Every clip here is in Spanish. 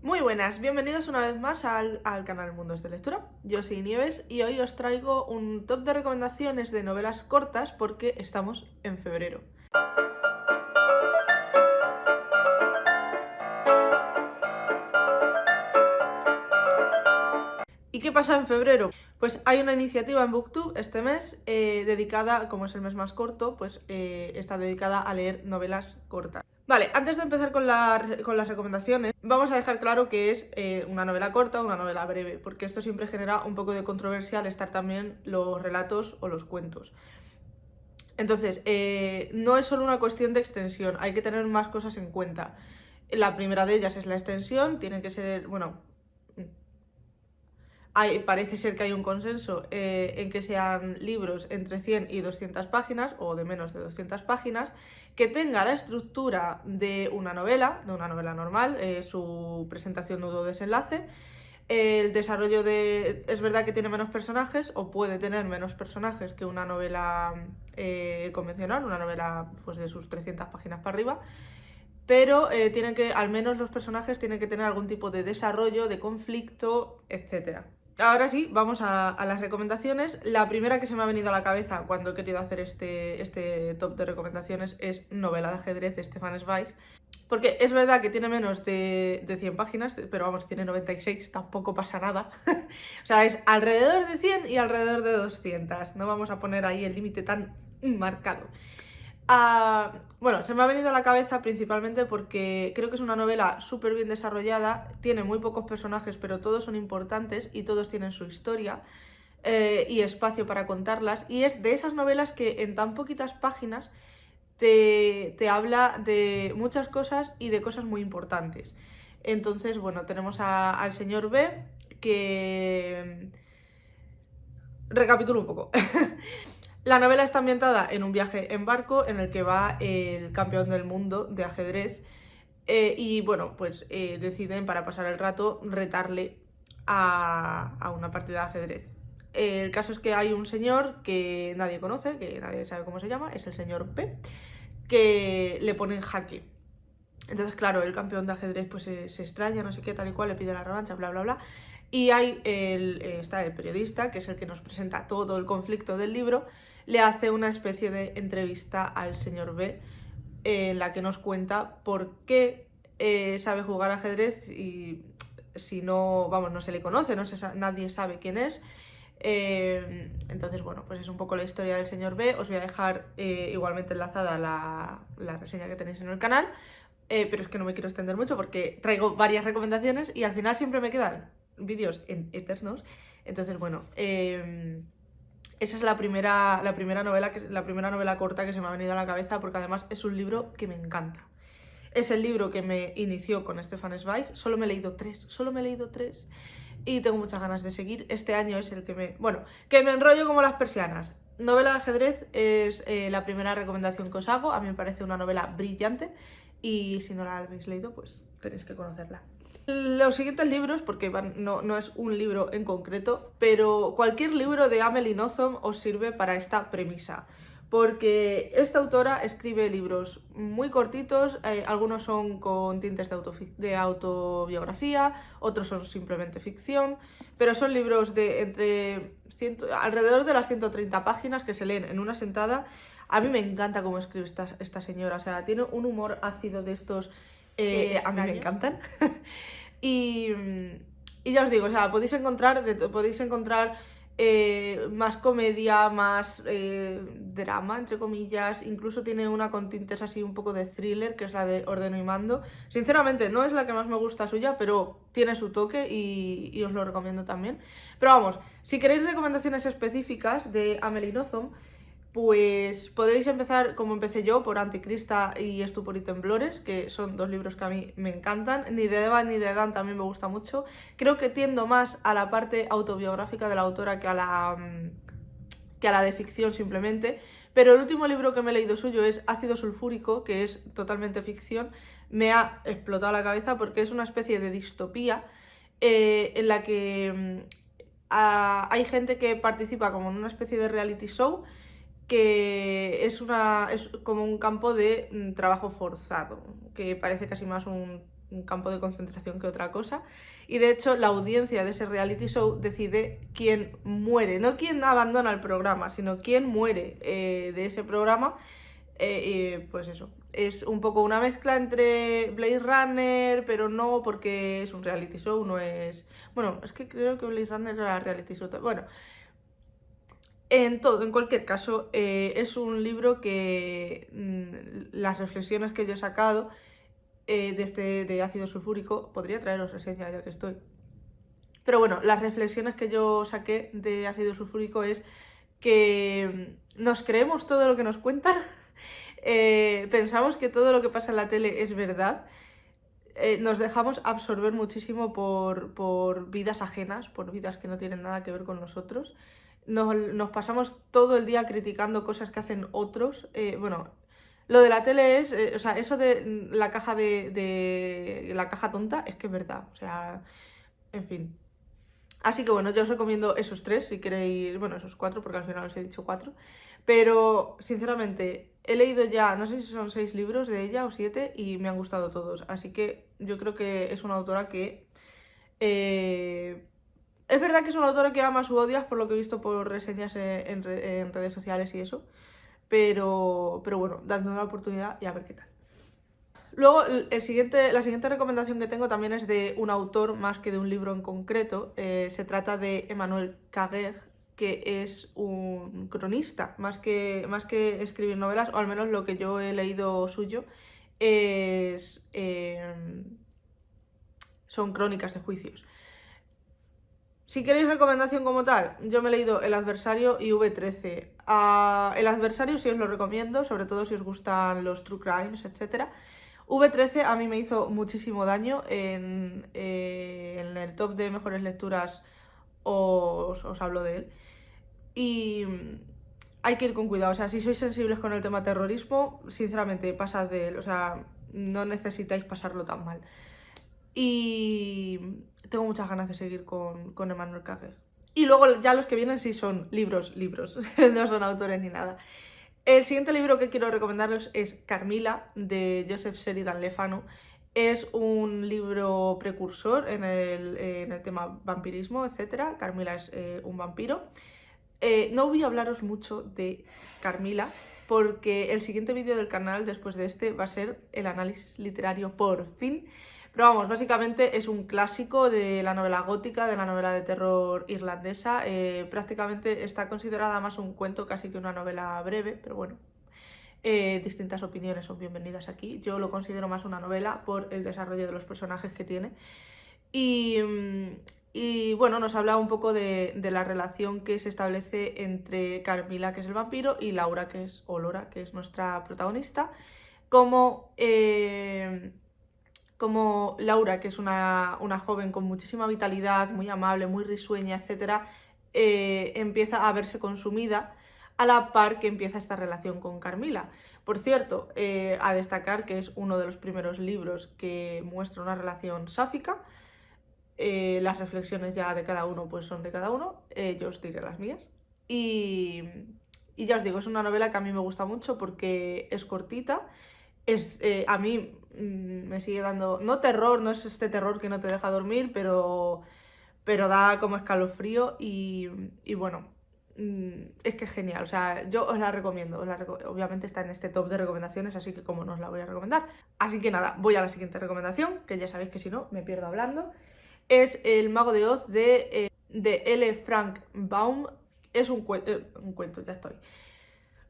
Muy buenas, bienvenidos una vez más al canal Mundos de Lectura. Yo soy Nieves y hoy os traigo un top de recomendaciones de novelas cortas porque estamos en febrero. ¿Y qué pasa en febrero? Pues hay una iniciativa en Booktube este mes dedicada, como es el mes más corto, pues está dedicada a leer novelas cortas. Vale, antes de empezar con las recomendaciones, vamos a dejar claro que es una novela corta o una novela breve, porque esto siempre genera un poco de controversia al estar también los relatos o los cuentos. Entonces, no es solo una cuestión de extensión, hay que tener más cosas en cuenta. La primera de ellas es la extensión, tiene que ser, bueno, parece ser que hay un consenso en que sean libros entre 100 y 200 páginas o de menos de 200 páginas, que tenga la estructura de una novela normal, su presentación, nudo, desenlace. El desarrollo es verdad que tiene menos personajes o puede tener menos personajes que una novela convencional, una novela pues, de sus 300 páginas para arriba, pero tienen que, al menos los personajes tienen que tener algún tipo de desarrollo, de conflicto, etc. Ahora sí, vamos a las recomendaciones. La primera que se me ha venido a la cabeza cuando he querido hacer este top de recomendaciones es Novela de ajedrez de Stefan Zweig. Porque es verdad que tiene menos de 100 páginas, pero vamos, tiene 96, tampoco pasa nada. O sea, es alrededor de 100 y alrededor de 200. No vamos a poner ahí el límite tan marcado. Bueno, se me ha venido a la cabeza principalmente porque creo que es una novela súper bien desarrollada, tiene muy pocos personajes, pero todos son importantes y todos tienen su historia y espacio para contarlas. Y es de esas novelas que en tan poquitas páginas te habla de muchas cosas y de cosas muy importantes. Entonces, bueno, tenemos al señor B que... Recapitulo un poco. La novela está ambientada en un viaje en barco en el que va el campeón del mundo de ajedrez y bueno, pues deciden para pasar el rato retarle a una partida de ajedrez. El caso es que hay un señor que nadie conoce, que nadie sabe cómo se llama, es el señor P, que le pone en jaque. Entonces, claro, el campeón de ajedrez pues se extraña, no sé qué, tal y cual, le pide la revancha, bla, bla, bla. Y ahí está el periodista, que es el que nos presenta todo el conflicto del libro, le hace una especie de entrevista al señor B en la que nos cuenta por qué sabe jugar ajedrez y si no, vamos, no se le conoce, nadie sabe quién es. Entonces, bueno, pues es un poco la historia del señor B. Os voy a dejar igualmente enlazada la reseña que tenéis en el canal. Pero es que no me quiero extender mucho porque traigo varias recomendaciones y al final siempre me quedan vídeos en eternos. Entonces, bueno, esa es la primera novela corta que se me ha venido a la cabeza porque además es un libro que me encanta. Es el libro que me inició con Stefan Zweig. Solo me he leído tres y tengo muchas ganas de seguir. Este año es el que que me enrollo como las persianas. Novela de ajedrez es la primera recomendación que os hago. A mí me parece una novela brillante y si no la habéis leído, pues tenéis que conocerla. Los siguientes libros, porque no es un libro en concreto, pero cualquier libro de Amelie Nothomb os sirve para esta premisa. Porque esta autora escribe libros muy cortitos, algunos son con tintes de autobiografía, otros son simplemente ficción, pero son libros de alrededor de las 130 páginas que se leen en una sentada. A mí me encanta cómo escribe esta señora, o sea, tiene un humor ácido de estos a mí me encantan. y, y ya os digo, o sea, podéis encontrar más comedia, más drama, entre comillas. Incluso tiene una con tintes así un poco de thriller, que es la de Ordeno y Mando. Sinceramente, no es la que más me gusta suya, pero tiene su toque y os lo recomiendo también. Pero vamos, si queréis recomendaciones específicas de Amelie Nothomb, pues podéis empezar como empecé yo, por Anticrista y Estupor y Temblores, que son dos libros que a mí me encantan. Ni de Eva ni de Adán también me gusta mucho. Creo que tiendo más a la parte autobiográfica de la autora que a la de ficción simplemente. Pero el último libro que me he leído suyo es Ácido Sulfúrico, que es totalmente ficción. Me ha explotado la cabeza porque es una especie de distopía en la que hay gente que participa como en una especie de reality show que es como un campo de trabajo forzado, que parece casi más un un campo de concentración que otra cosa. Y de hecho la audiencia de ese reality show decide quién muere, no quién abandona el programa, sino quién muere de ese programa. Y pues eso, es un poco una mezcla entre Blade Runner, pero no, porque es un reality show, no es... Bueno, es que creo que Blade Runner era reality show. Bueno, en cualquier caso, es un libro que las reflexiones que yo he sacado de ácido sulfúrico, podría traeros reseña ya que estoy. Pero bueno, las reflexiones que yo saqué de ácido sulfúrico es que nos creemos todo lo que nos cuentan, pensamos que todo lo que pasa en la tele es verdad, nos dejamos absorber muchísimo por vidas ajenas, por vidas que no tienen nada que ver con nosotros. Nos pasamos todo el día criticando cosas que hacen otros. Bueno, lo de la tele es, o sea, eso de la caja de la caja tonta es que es verdad. O sea, en fin. Así que bueno, yo os recomiendo esos 3 si queréis, bueno, esos 4 porque al final os he dicho 4. Pero sinceramente he leído ya, no sé si son 6 libros de ella o 7 y me han gustado todos. Así que yo creo que es una autora que... es verdad que es una autora que amas u odias por lo que he visto por reseñas en redes sociales y eso. Pero bueno, dadme una oportunidad y a ver qué tal. Luego, la siguiente recomendación que tengo también es de un autor más que de un libro en concreto. Se trata de Emmanuel Carrère, que es un cronista, más que escribir novelas, o al menos lo que yo he leído suyo, es, son crónicas de juicios. Si queréis recomendación como tal, yo me he leído El Adversario y V13. El Adversario sí os lo recomiendo, sobre todo si os gustan los true crimes, etc. V13 a mí me hizo muchísimo daño en el top de mejores lecturas, os hablo de él. Y hay que ir con cuidado, o sea, si sois sensibles con el tema terrorismo, sinceramente pasad de él, o sea, no necesitáis pasarlo tan mal. Y tengo muchas ganas de seguir con Emmanuel Carrère. Y luego ya los que vienen sí son libros, no son autores ni nada. El siguiente libro que quiero recomendaros es Carmila, de Joseph Sheridan Le Fanu. Es un libro precursor en el tema vampirismo, etc. Carmila es un vampiro. No voy a hablaros mucho de Carmila, porque el siguiente vídeo del canal después de este va a ser el análisis literario por fin. Pero vamos, básicamente es un clásico de la novela gótica, de la novela de terror irlandesa. Prácticamente está considerada más un cuento casi que una novela breve, pero bueno, distintas opiniones son bienvenidas aquí. Yo lo considero más una novela por el desarrollo de los personajes que tiene. Y bueno, nos habla un poco de la relación que se establece entre Carmila, que es el vampiro, y Laura, o Lora, que es nuestra protagonista. Como Laura, que es una joven con muchísima vitalidad, muy amable, muy risueña, etc., empieza a verse consumida a la par que empieza esta relación con Carmila. Por cierto, a destacar que es uno de los primeros libros que muestra una relación sáfica. Las reflexiones ya de cada uno pues son de cada uno, yo os diré las mías. Y ya os digo, es una novela que a mí me gusta mucho porque es cortita. A mí me sigue dando, no terror, no es este terror que no te deja dormir, pero da como escalofrío y bueno, es que es genial, o sea, yo os la recomiendo, obviamente está en este top de recomendaciones, así que como no os la voy a recomendar. Así que nada, voy a la siguiente recomendación, que ya sabéis que si no me pierdo hablando. Es El Mago de Oz de L. Frank Baum. Es un cuento, ya estoy.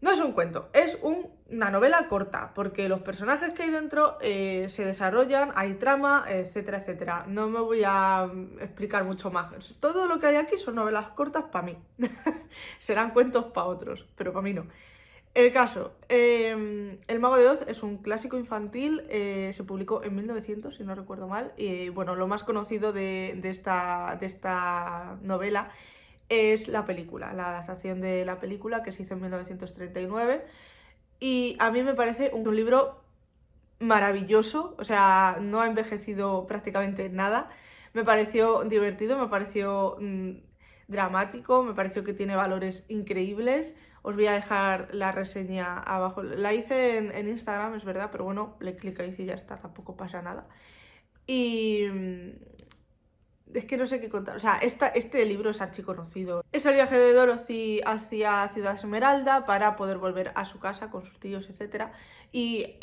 No es un cuento, es una novela corta, porque los personajes que hay dentro se desarrollan, hay trama, etcétera, etcétera. No me voy a explicar mucho más. Todo lo que hay aquí son novelas cortas para mí. Serán cuentos para otros, pero para mí no. El caso, El Mago de Oz es un clásico infantil, se publicó en 1900, si no recuerdo mal, y bueno, lo más conocido de esta novela es la película, la adaptación de la película que se hizo en 1939 y a mí me parece un libro maravilloso, o sea, no ha envejecido prácticamente nada, me pareció divertido, me pareció dramático, me pareció que tiene valores increíbles. Os voy a dejar la reseña abajo, la hice en Instagram, es verdad, pero bueno, le clicáis y ya está, tampoco pasa nada. Y es que no sé qué contar. O sea, este libro es archiconocido. Es el viaje de Dorothy hacia Ciudad Esmeralda para poder volver a su casa con sus tíos, etc. Y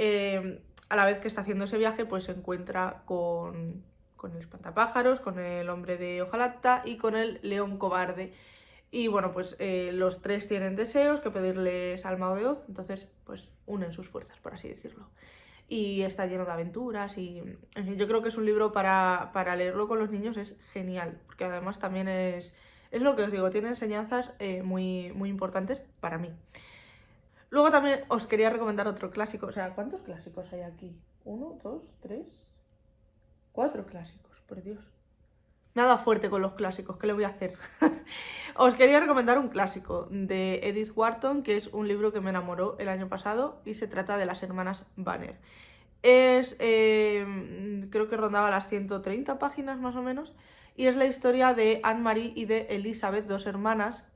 a la vez que está haciendo ese viaje, pues se encuentra con el espantapájaros, con el hombre de hojalata y con el león cobarde. Y bueno, pues los tres tienen deseos que pedirles al mago de Oz, entonces pues unen sus fuerzas, por así decirlo. Y está lleno de aventuras y en fin, yo creo que es un libro para leerlo con los niños, es genial, porque además también es lo que os digo, tiene enseñanzas muy, muy importantes para mí. Luego también os quería recomendar otro clásico, o sea, ¿cuántos clásicos hay aquí? ¿1, 2, 3, 4 clásicos, por Dios? Me ha dado fuerte con los clásicos, ¿qué le voy a hacer? Os quería recomendar un clásico de Edith Wharton, que es un libro que me enamoró el año pasado y se trata de las hermanas Banner. Creo que rondaba las 130 páginas más o menos, y es la historia de Anne-Marie y de Elizabeth, dos hermanas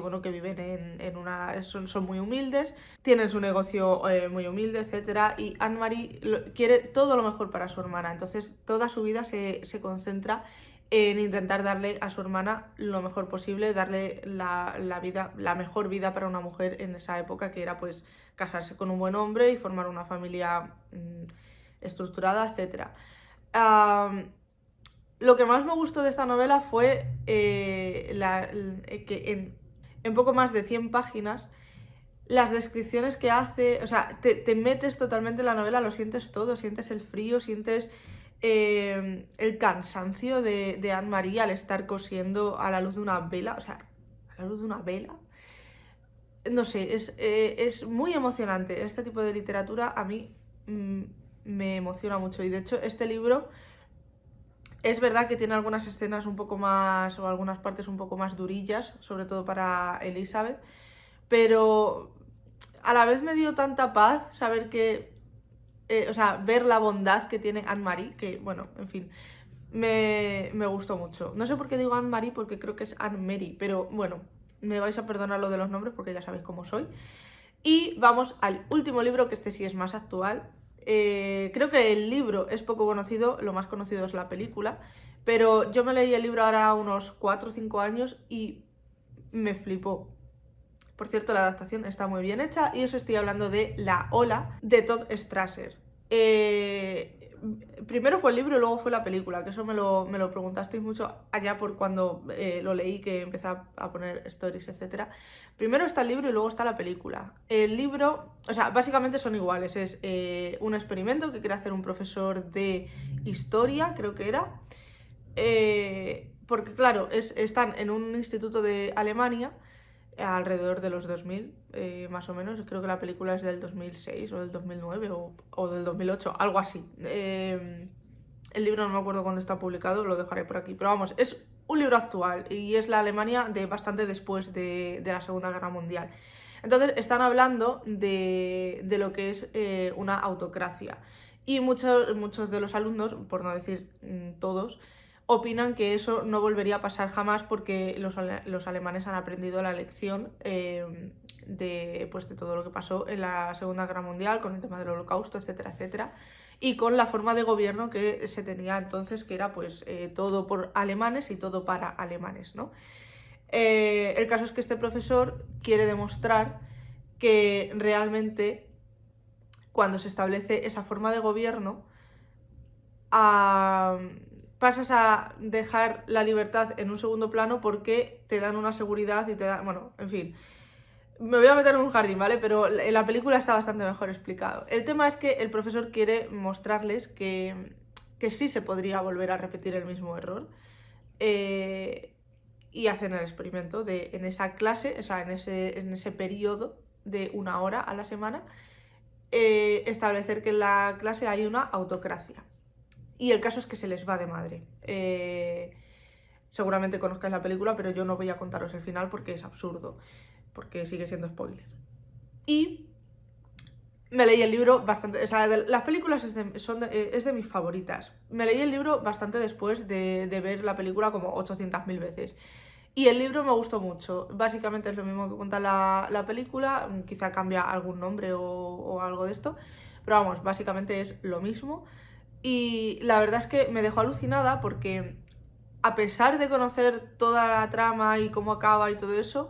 bueno, que viven en una... son muy humildes, tienen su negocio muy humilde, etc. Y Anne-Marie quiere todo lo mejor para su hermana, entonces toda su vida se concentra en intentar darle a su hermana lo mejor posible, darle la mejor vida para una mujer en esa época, que era pues casarse con un buen hombre y formar una familia estructurada, etc. Lo que más me gustó de esta novela fue que en poco más de 100 páginas las descripciones que hace, o sea, te metes totalmente en la novela, lo sientes todo, sientes el frío, sientes el cansancio de Anne-Marie al estar cosiendo a la luz de una vela, o sea, a la luz de una vela. No sé, es muy emocionante. Este tipo de literatura a mí me emociona mucho, y de hecho este libro es verdad que tiene algunas escenas un poco más, o algunas partes un poco más durillas, sobre todo para Elizabeth, pero a la vez me dio tanta paz saber que, o sea, ver la bondad que tiene Anne-Marie, que bueno, en fin, me gustó mucho. No sé por qué digo Anne-Marie, porque creo que es Anne-Mary, pero bueno, me vais a perdonar lo de los nombres porque ya sabéis cómo soy. Y vamos al último libro, que este sí es más actual. Creo que el libro es poco conocido, lo más conocido es la película, pero yo me leí el libro ahora unos 4 o 5 años y me flipó. Por cierto, la adaptación está muy bien hecha, y os estoy hablando de La Ola, de Todd Strasser. Primero fue el libro y luego fue la película, que eso me lo preguntasteis mucho allá por cuando lo leí, que empecé a poner stories, etc. Primero está el libro y luego está la película. El libro, o sea, básicamente son iguales. Es un experimento que quiere hacer un profesor de historia, creo que era. Porque claro, están en un instituto de Alemania alrededor de los 2000, más o menos. Creo que la película es del 2006 o del 2009 o del 2008, algo así. El libro no me acuerdo cuándo está publicado, lo dejaré por aquí. Pero vamos, es un libro actual y es la Alemania de bastante después de la Segunda Guerra Mundial. Entonces están hablando de lo que es una autocracia. Y muchos de los alumnos, por no decir todos, opinan que eso no volvería a pasar jamás, porque los alemanes han aprendido la lección de todo lo que pasó en la Segunda Guerra Mundial, con el tema del Holocausto, etcétera, etcétera, y con la forma de gobierno que se tenía entonces, que era pues todo por alemanes y todo para alemanes, ¿no? El caso es que este profesor quiere demostrar que realmente cuando se establece esa forma de gobierno, pasas a dejar la libertad en un segundo plano, porque te dan una seguridad y te dan... Bueno, en fin, me voy a meter en un jardín, ¿vale? Pero en la película está bastante mejor explicado. El tema es que el profesor quiere mostrarles que sí se podría volver a repetir el mismo error. Y hacen el experimento de, en esa clase, o sea, en ese periodo de 1 hora a la semana, establecer que en la clase hay una autocracia. Y el caso es que se les va de madre. Seguramente conozcáis la película, pero yo no voy a contaros el final porque es absurdo, porque sigue siendo spoiler. Y me leí el libro bastante... O sea, las películas es de mis favoritas. Me leí el libro bastante después de ver la película como 800.000 veces. Y el libro me gustó mucho. Básicamente es lo mismo que cuenta la película, quizá cambia algún nombre o algo de esto, pero vamos, básicamente es lo mismo. Y la verdad es que me dejó alucinada porque, a pesar de conocer toda la trama y cómo acaba y todo eso,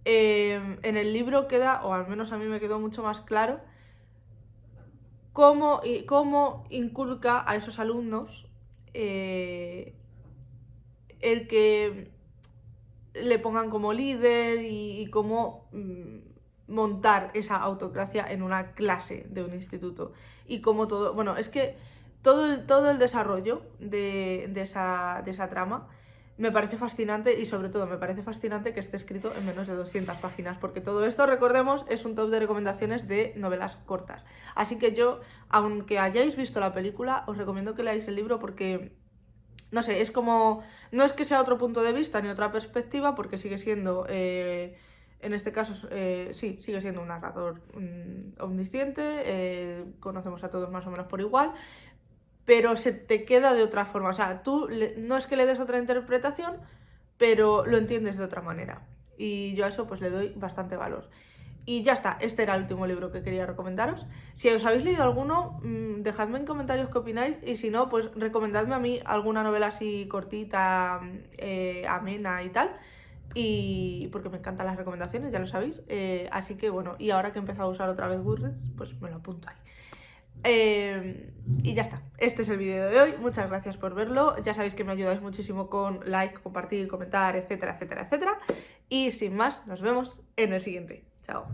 en el libro queda, o al menos a mí me quedó mucho más claro, cómo inculca a esos alumnos el que le pongan como líder y cómo montar esa autocracia en una clase de un instituto. Y cómo todo, bueno, es que todo el desarrollo de esa trama me parece fascinante, y sobre todo me parece fascinante que esté escrito en menos de 200 páginas, porque todo esto, recordemos, es un top de recomendaciones de novelas cortas. Así que yo, aunque hayáis visto la película, os recomiendo que leáis el libro porque, no sé, es como, no es que sea otro punto de vista ni otra perspectiva, porque sigue siendo, en este caso, sí, sigue siendo un narrador omnisciente, conocemos a todos más o menos por igual, pero se te queda de otra forma. O sea, no es que le des otra interpretación, pero lo entiendes de otra manera. Y yo a eso pues le doy bastante valor. Y ya está, este era el último libro que quería recomendaros. Si os habéis leído alguno, dejadme en comentarios qué opináis, y si no, pues recomendadme a mí alguna novela así cortita, amena y tal. Y porque me encantan las recomendaciones, ya lo sabéis. Así que bueno, y ahora que he empezado a usar otra vez Goodreads, pues me lo apunto ahí. Y ya está, este es el vídeo de hoy, muchas gracias por verlo, ya sabéis que me ayudáis muchísimo con like, compartir, comentar, etcétera, etcétera, etcétera, y sin más, nos vemos en el siguiente, chao.